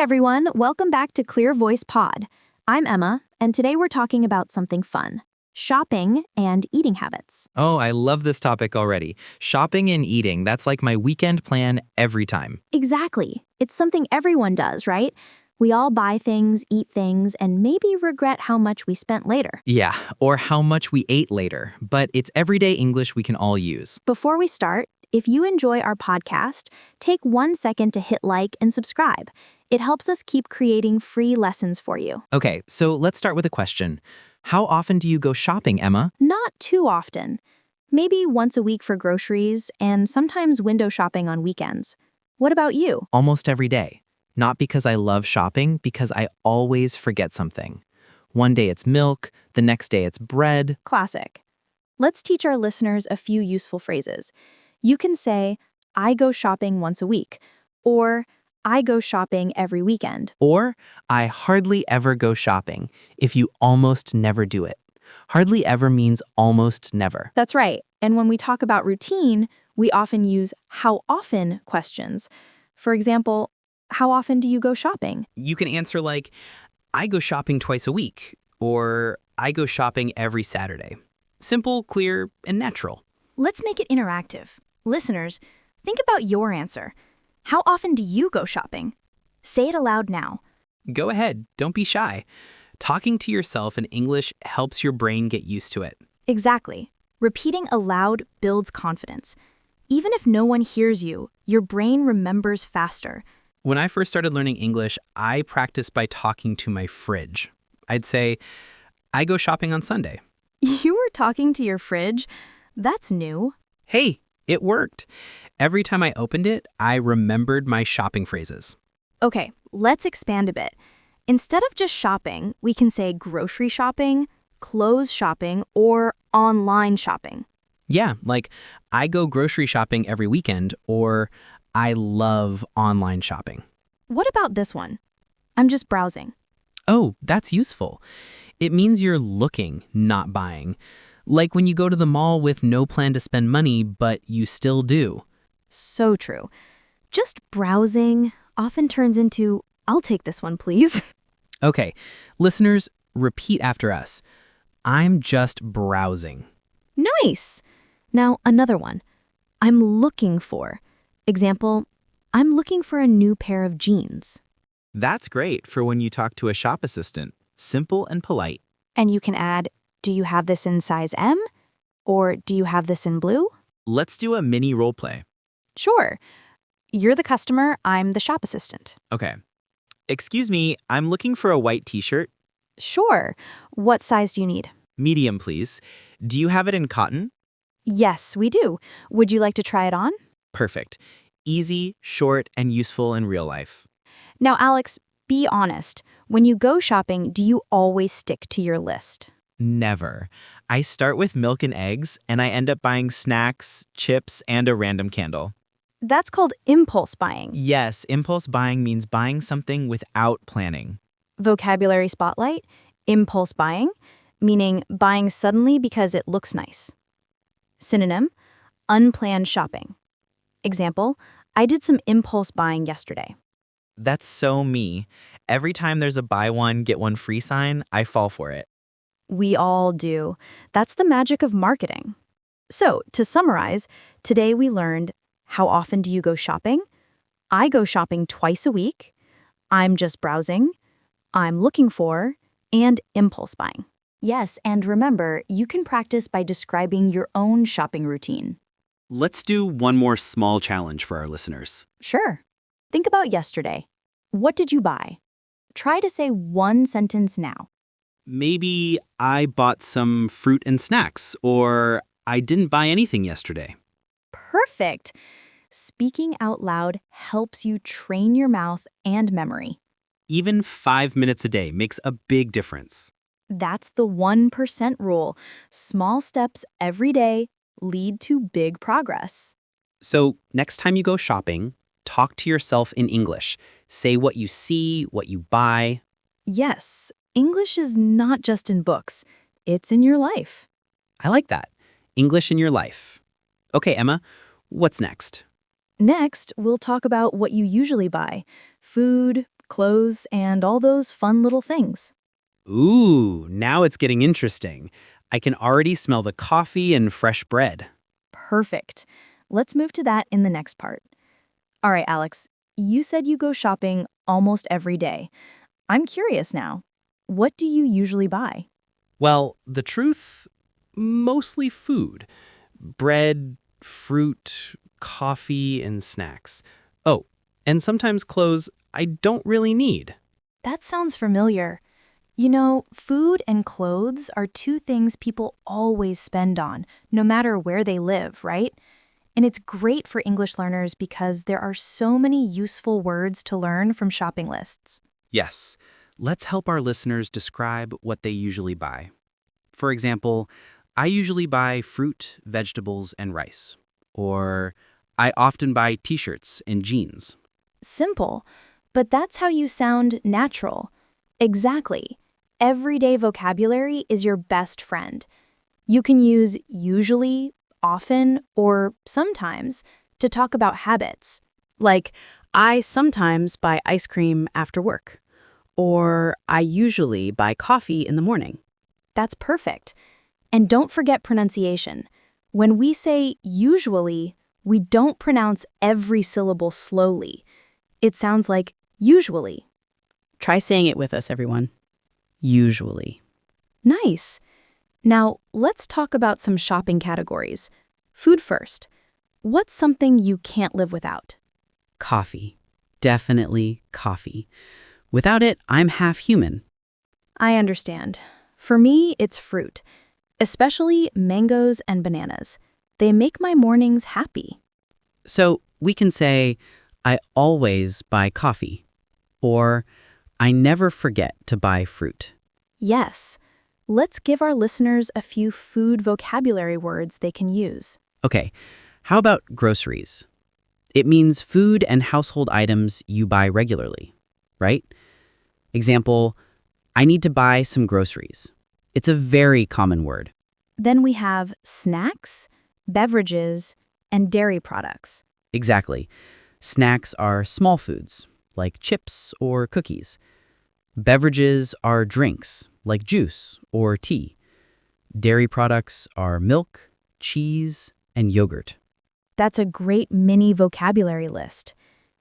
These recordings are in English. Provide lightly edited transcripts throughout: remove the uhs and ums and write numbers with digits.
everyone, welcome back to Clear Voice Pod. I'm Emma, and today we're talking about something fun: shopping and eating habits. Oh, I love this topic already. Shopping and eating, that's like my weekend plan every time. Exactly. It's something everyone does, right? We all buy things, eat things, and maybe regret how much we spent later. Yeah, or how much we ate later, but it's everyday English we can all use. Before we start, if you enjoy our podcast, take 1 second to hit like and subscribe. It helps us keep creating free lessons for you. Okay, so let's start with a question. How often do you go shopping, Emma? Not too often. Maybe once a week for groceries and sometimes window shopping on weekends. What about you? Almost every day. Not because I love shopping, because I always forget something. One day it's milk, the next day it's bread. Classic. Let's teach our listeners a few useful phrases. You can say, I go shopping once a week, or I go shopping every weekend. Or, I hardly ever go shopping, if you almost never do it. Hardly ever means almost never. That's right. And when we talk about routine, we often use how often questions. For example, how often do you go shopping? You can answer like, I go shopping twice a week, or I go shopping every Saturday. Simple, clear, and natural. Let's make it interactive. Listeners, think about your answer. How often do you go shopping? Say it aloud now. Go ahead, don't be shy. Talking to yourself in English helps your brain get used to it. Exactly. Repeating aloud builds confidence. Even if no one hears you, your brain remembers faster. When I first started learning English, I practiced by talking to my fridge. I'd say, I go shopping on Sunday. You were talking to your fridge? That's new. Hey, it worked. Every time I opened it, I remembered my shopping phrases. Okay, let's expand a bit. Instead of just shopping, we can say grocery shopping, clothes shopping, or online shopping. Yeah, like I go grocery shopping every weekend, or I love online shopping. What about this one? I'm just browsing. Oh, that's useful. It means you're looking, not buying. Like when you go to the mall with no plan to spend money, but you still do. So true. Just browsing often turns into, I'll take this one, please. Okay, listeners, repeat after us. I'm just browsing. Nice. Now, another one. I'm looking for. Example, I'm looking for a new pair of jeans. That's great for when you talk to a shop assistant. Simple and polite. And you can add, do you have this in size M? Or do you have this in blue? Let's do a mini role play. Sure. You're the customer, I'm the shop assistant. Okay. Excuse me, I'm looking for a white t-shirt. Sure. What size do you need? Medium, please. Do you have it in cotton? Yes, we do. Would you like to try it on? Perfect. Easy, short, and useful in real life. Now, Alex, be honest. When you go shopping, do you always stick to your list? Never. I start with milk and eggs, and I end up buying snacks, chips, and a random candle. That's called impulse buying. Yes, impulse buying means buying something without planning. Vocabulary spotlight, impulse buying, meaning buying suddenly because it looks nice. Synonym, unplanned shopping. Example, I did some impulse buying yesterday. That's so me. Every time there's a buy one, get one free sign, I fall for it. We all do. That's the magic of marketing. So, to summarize, today we learned, how often do you go shopping? I go shopping twice a week. I'm just browsing. I'm looking for, and impulse buying. Yes, and remember, you can practice by describing your own shopping routine. Let's do one more small challenge for our listeners. Sure. Think about yesterday. What did you buy? Try to say one sentence now. Maybe I bought some fruit and snacks, or I didn't buy anything yesterday. Perfect. Speaking out loud helps you train your mouth and memory. Even 5 minutes a day makes a big difference. That's the 1% rule. Small steps every day lead to big progress. So next time you go shopping, talk to yourself in English. Say what you see, what you buy. Yes, English is not just in books. It's in your life. I like that. English in your life. Okay, Emma, what's next? Next, we'll talk about what you usually buy: food, clothes, and all those fun little things. Ooh, now it's getting interesting. I can already smell the coffee and fresh bread. Perfect. Let's move to that in the next part. All right, Alex, you said you go shopping almost every day. I'm curious now. What do you usually buy? Well, the truth, mostly food. Bread, fruit, coffee, and snacks. Oh, and sometimes clothes I don't really need. That sounds familiar. You know, food and clothes are two things people always spend on, no matter where they live, right? And it's great for English learners because there are so many useful words to learn from shopping lists. Yes, let's help our listeners describe what they usually buy. For example, I usually buy fruit, vegetables, and rice. Or I often buy t-shirts and jeans. Simple, but that's how you sound natural. Exactly. Everyday vocabulary is your best friend. You can use usually, often, or sometimes to talk about habits. Like, I sometimes buy ice cream after work. Or I usually buy coffee in the morning. That's perfect. And don't forget pronunciation. When we say usually, we don't pronounce every syllable slowly. It sounds like usually. Try saying it with us, everyone. Usually. Nice. Now, let's talk about some shopping categories. Food first. What's something you can't live without? Coffee. Definitely coffee. Without it, I'm half human. I understand. For me, it's fruit, especially mangoes and bananas. They make my mornings happy. So we can say, I always buy coffee. Or, I never forget to buy fruit. Yes. Let's give our listeners a few food vocabulary words they can use. Okay, how about groceries? It means food and household items you buy regularly, right? Example, I need to buy some groceries. It's a very common word. Then we have snacks, beverages, and dairy products. Exactly. Snacks are small foods, like chips or cookies. Beverages are drinks, like juice or tea. Dairy products are milk, cheese, and yogurt. That's a great mini vocabulary list.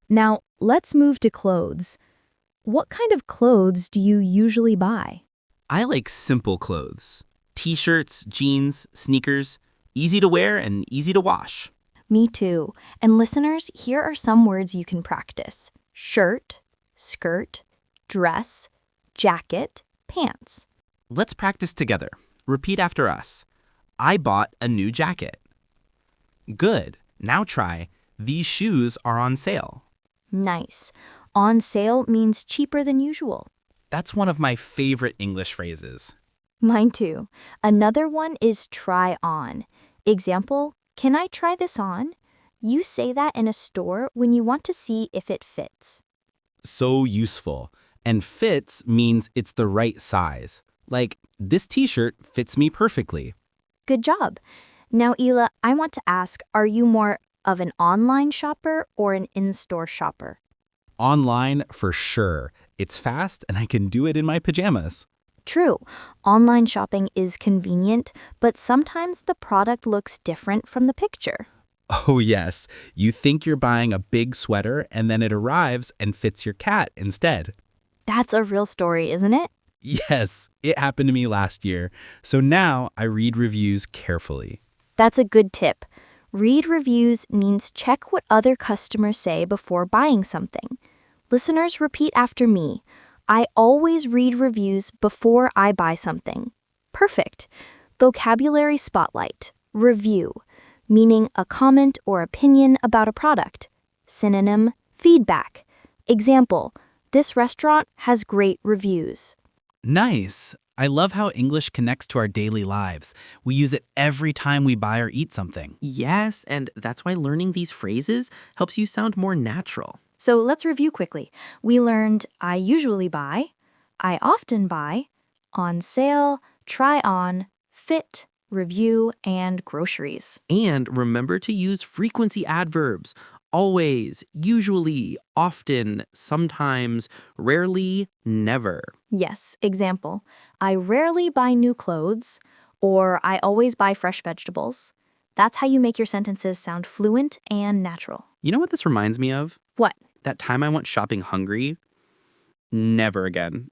Now, let's move to clothes. What kind of clothes do you usually buy? I like simple clothes. T-shirts, jeans, sneakers, easy to wear and easy to wash. Me too. And listeners, here are some words you can practice. Shirt, skirt, dress, jacket, pants. Let's practice together. Repeat after us. I bought a new jacket. Good. Now try, these shoes are on sale. Nice. On sale means cheaper than usual. That's one of my favorite English phrases. Mine too. Another one is try on. Example, can I try this on? You say that in a store when you want to see if it fits. So useful. And fits means it's the right size. Like, this t-shirt fits me perfectly. Good job. Now, Ela, I want to ask, are you more of an online shopper or an in-store shopper? Online, for sure. It's fast and I can do it in my pajamas. True. Online shopping is convenient, but sometimes the product looks different from the picture. Oh yes, you think you're buying a big sweater and then it arrives and fits your cat instead. That's a real story, isn't it? Yes, it happened to me last year. So now I read reviews carefully. That's a good tip. Read reviews means check what other customers say before buying something. Listeners, repeat after me. I always read reviews before I buy something. Perfect. Vocabulary spotlight. Review, meaning a comment or opinion about a product. Synonym, feedback. Example, this restaurant has great reviews. Nice. I love how English connects to our daily lives. We use it every time we buy or eat something. Yes, and that's why learning these phrases helps you sound more natural. So let's review quickly. We learned I usually buy, I often buy, on sale, try on, fit, review, and groceries. And remember to use frequency adverbs. always, usually, often, sometimes, rarely, never. Yes, example. I rarely buy new clothes, or I always buy fresh vegetables. That's how you make your sentences sound fluent and natural. You know what this reminds me of? What? That time I went shopping hungry? Never again.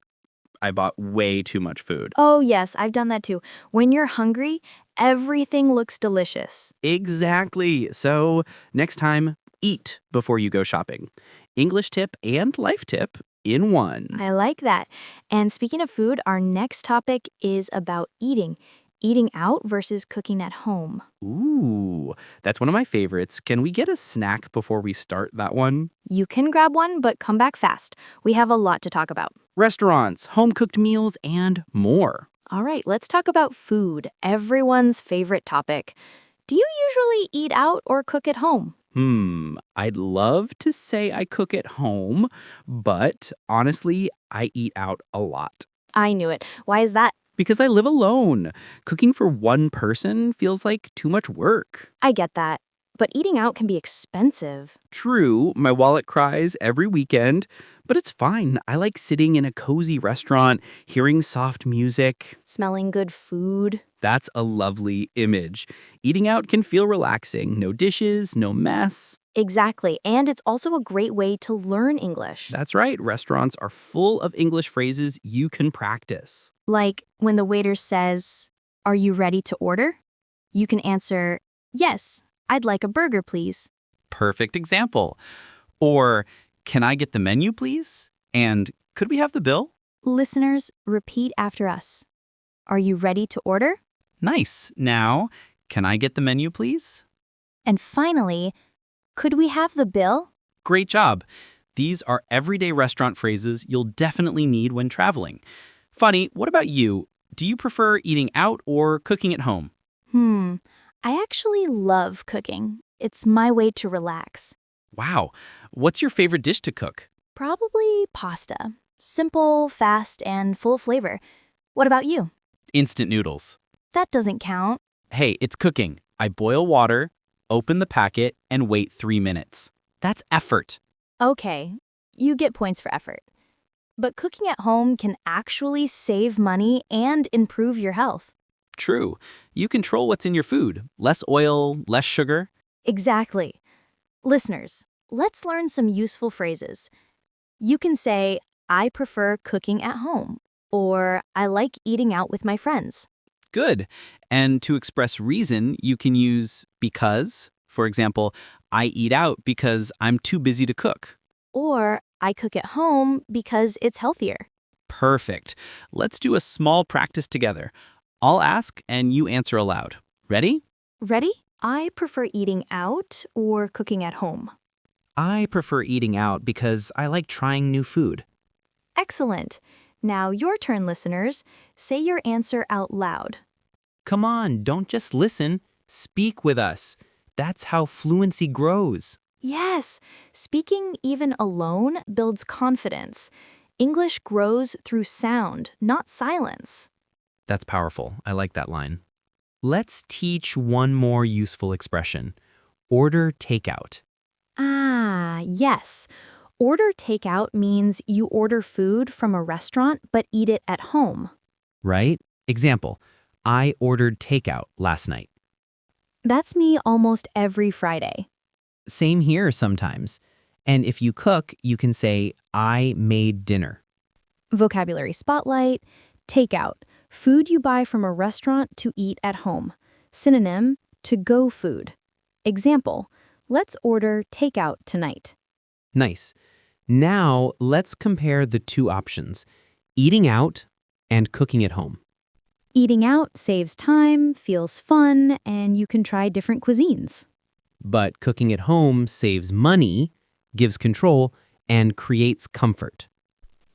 I bought way too much food. Oh, yes, I've done that too. When you're hungry, everything looks delicious. Exactly. So, next time, eat before you go shopping. English tip and life tip in one. I like that. And speaking of food, our next topic is about eating. Eating out versus cooking at home. Ooh, that's one of my favorites. Can we get a snack before we start that one? You can grab one, but come back fast. We have a lot to talk about. Restaurants, home-cooked meals, and more. All right, let's talk about food, everyone's favorite topic. Do you usually eat out or cook at home? I'd love to say I cook at home, but honestly, I eat out a lot. I knew it. Why is that? Because I live alone. Cooking for one person feels like too much work. I get that. But eating out can be expensive. True, my wallet cries every weekend, but it's fine. I like sitting in a cozy restaurant, hearing soft music. Smelling good food. That's a lovely image. Eating out can feel relaxing. No dishes, no mess. Exactly. And it's also a great way to learn English. That's right. Restaurants are full of English phrases you can practice. Like when the waiter says, "Are you ready to order?" You can answer, "Yes, I'd like a burger, please." Perfect example. Or, can I get the menu, please? And could we have the bill? Listeners, repeat after us. Are you ready to order? Nice. Now, can I get the menu, please? And finally, could we have the bill? Great job. These are everyday restaurant phrases you'll definitely need when traveling. Funny, what about you? Do you prefer eating out or cooking at home? I actually love cooking. It's my way to relax. Wow. What's your favorite dish to cook? Probably pasta. Simple, fast, and full of flavor. What about you? Instant noodles. That doesn't count. Hey, it's cooking. I boil water, open the packet, and wait 3 minutes. That's effort. Okay, you get points for effort. But cooking at home can actually save money and improve your health. True. You control what's in your food. Less oil, less sugar. Exactly. Listeners, let's learn some useful phrases. You can say, "I prefer cooking at home," or "I like eating out with my friends." Good. And to express reason, you can use because. For example, I eat out because I'm too busy to cook. Or "I cook at home because it's healthier." Perfect. Let's do a small practice together. I'll ask and you answer aloud. Ready? Ready? I prefer eating out or cooking at home. I prefer eating out because I like trying new food. Excellent. Now your turn, listeners. Say your answer out loud. Come on, don't just listen. Speak with us. That's how fluency grows. Yes, speaking even alone builds confidence. English grows through sound, not silence. That's powerful. I like that line. Let's teach one more useful expression. Order takeout. Ah, yes. Order takeout means you order food from a restaurant but eat it at home. Right? Example, I ordered takeout last night. That's me almost every Friday. Same here sometimes. And if you cook, you can say, I made dinner. Vocabulary spotlight, takeout, food you buy from a restaurant to eat at home. Synonym, to-go food. Example, let's order takeout tonight. Nice. Now let's compare the two options, eating out and cooking at home. Eating out saves time, feels fun, and you can try different cuisines. But cooking at home saves money, gives control, and creates comfort.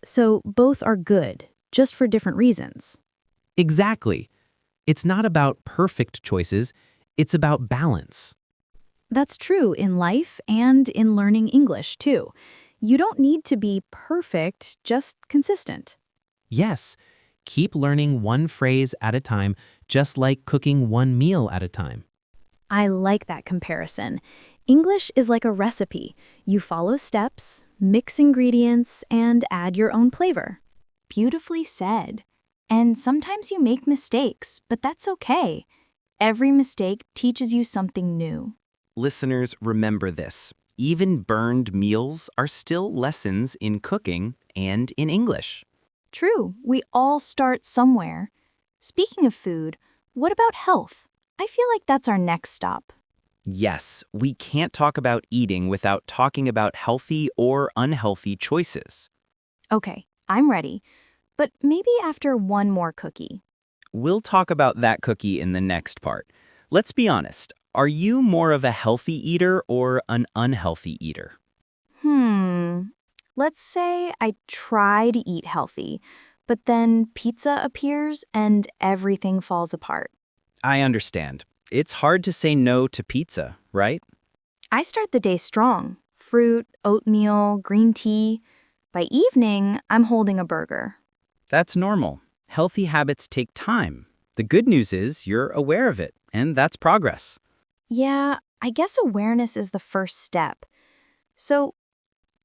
So both are good, just for different reasons. Exactly. It's not about perfect choices, it's about balance. That's true in life and in learning English, too. You don't need to be perfect, just consistent. Yes, keep learning one phrase at a time, just like cooking one meal at a time. I like that comparison. English is like a recipe. You follow steps, mix ingredients, and add your own flavor. Beautifully said. And sometimes you make mistakes, but that's okay. Every mistake teaches you something new. Listeners, remember this. Even burned meals are still lessons in cooking and in English. True, we all start somewhere. Speaking of food, what about health? I feel like that's our next stop. Yes, we can't talk about eating without talking about healthy or unhealthy choices. Okay, I'm ready. But maybe after one more cookie. We'll talk about that cookie in the next part. Let's be honest. Are you more of a healthy eater or an unhealthy eater? Let's say I try to eat healthy, but then pizza appears and everything falls apart. I understand. It's hard to say no to pizza, right? I start the day strong. Fruit, oatmeal, green tea. By evening, I'm holding a burger. That's normal. Healthy habits take time. The good news is you're aware of it, and that's progress. Yeah, I guess awareness is the first step. So,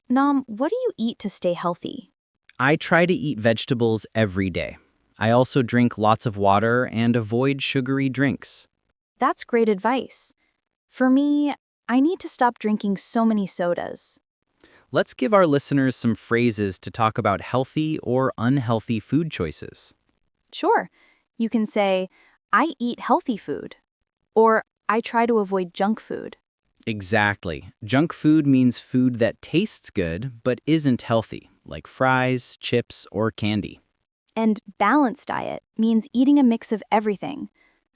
Nam, what do you eat to stay healthy? I try to eat vegetables every day. I also drink lots of water and avoid sugary drinks. That's great advice. For me, I need to stop drinking so many sodas. Let's give our listeners some phrases to talk about healthy or unhealthy food choices. Sure, you can say, I eat healthy food, or I try to avoid junk food. Exactly. Junk food means food that tastes good but isn't healthy, like fries, chips, or candy. And balanced diet means eating a mix of everything: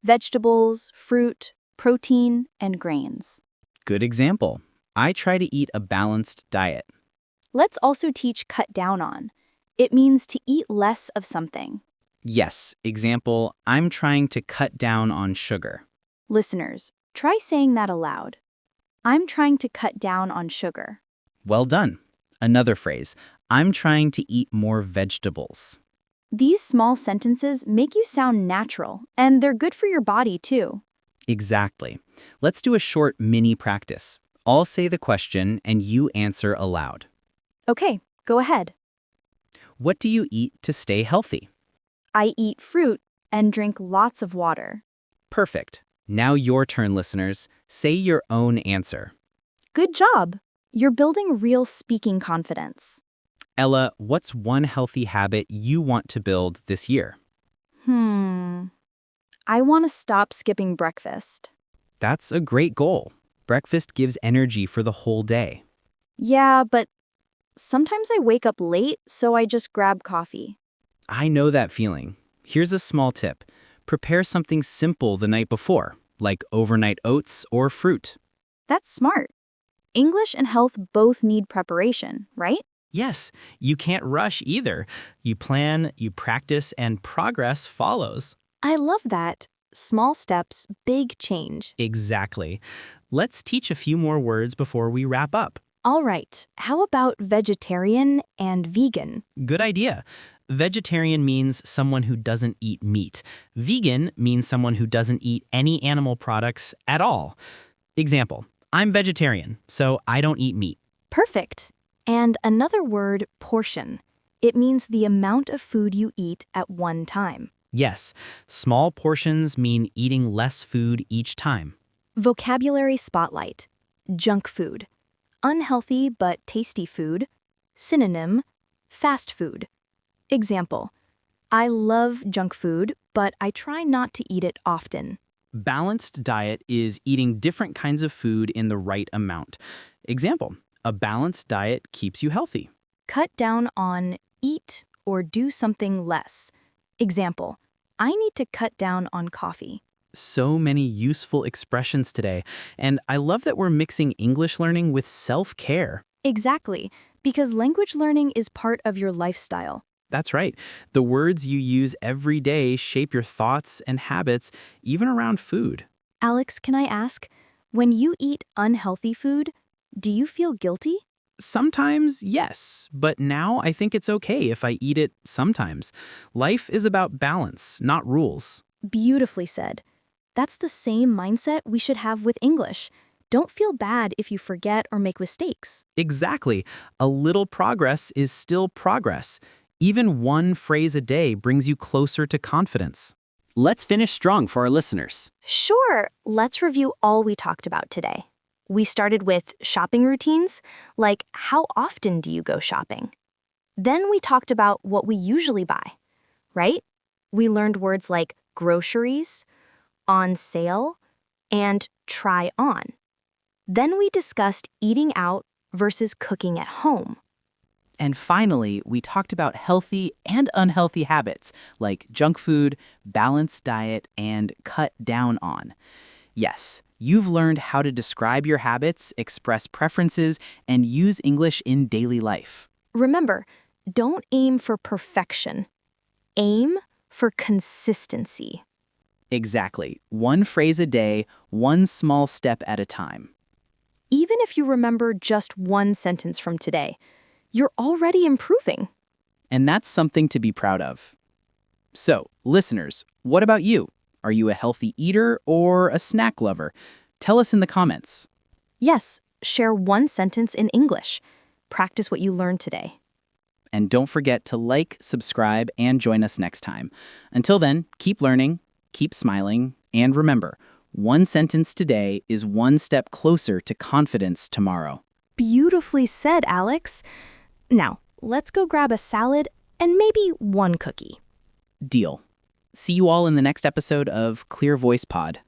vegetables, fruit, protein, and grains. Good example. I try to eat a balanced diet. Let's also teach cut down on. It means to eat less of something. Yes, example, I'm trying to cut down on sugar. Listeners, try saying that aloud. I'm trying to cut down on sugar. Well done. Another phrase, I'm trying to eat more vegetables. These small sentences make you sound natural, and they're good for your body too. Exactly. Let's do a short mini practice. I'll say the question and you answer aloud. Okay, go ahead. What do you eat to stay healthy? I eat fruit and drink lots of water. Perfect. Now your turn, listeners. Say your own answer. Good job! You're building real speaking confidence. Ella, what's one healthy habit you want to build this year? I want to stop skipping breakfast. That's a great goal. Breakfast gives energy for the whole day. Yeah, but sometimes I wake up late, so I just grab coffee. I know that feeling. Here's a small tip. Prepare something simple the night before, like overnight oats or fruit. That's smart. English and health both need preparation, right? Yes, you can't rush either. You plan, you practice, and progress follows. I love that. Small steps, big change. Exactly. Let's teach a few more words before we wrap up. All right, how about vegetarian and vegan? Good idea. Vegetarian means someone who doesn't eat meat. Vegan means someone who doesn't eat any animal products at all. Example, I'm vegetarian, so I don't eat meat. Perfect. And another word, portion. It means the amount of food you eat at one time. Yes, small portions mean eating less food each time. Vocabulary spotlight. Junk food. Unhealthy but tasty food. Synonym, fast food. Example, I love junk food, but I try not to eat it often. Balanced diet is eating different kinds of food in the right amount. Example, a balanced diet keeps you healthy. Cut down on eat or do something less. Example, I need to cut down on coffee. So many useful expressions today, and I love that we're mixing English learning with self-care. Exactly, because language learning is part of your lifestyle. That's right. The words you use every day shape your thoughts and habits, even around food. Alex, can I ask, when you eat unhealthy food, do you feel guilty? Sometimes, yes, but now I think it's okay if I eat it sometimes. Life is about balance, not rules. Beautifully said. That's the same mindset we should have with English. Don't feel bad if you forget or make mistakes. Exactly. A little progress is still progress. Even one phrase a day brings you closer to confidence. Let's finish strong for our listeners. Sure, let's review all we talked about today. We started with shopping routines, like how often do you go shopping? Then we talked about what we usually buy, right? We learned words like groceries, on sale, and try on. Then we discussed eating out versus cooking at home. And finally, we talked about healthy and unhealthy habits like junk food, balanced diet, and cut down on. Yes, you've learned how to describe your habits, express preferences, and use English in daily life. Remember, don't aim for perfection. Aim for consistency. Exactly. One phrase a day, one small step at a time. Even if you remember just one sentence from today, you're already improving. And that's something to be proud of. So, listeners, what about you? Are you a healthy eater or a snack lover? Tell us in the comments. Yes, share one sentence in English. Practice what you learned today. And don't forget to like, subscribe, and join us next time. Until then, keep learning, keep smiling, and remember, one sentence today is one step closer to confidence tomorrow. Beautifully said, Alex. Now, let's go grab a salad and maybe one cookie. Deal. See you all in the next episode of Clear Voice Pod.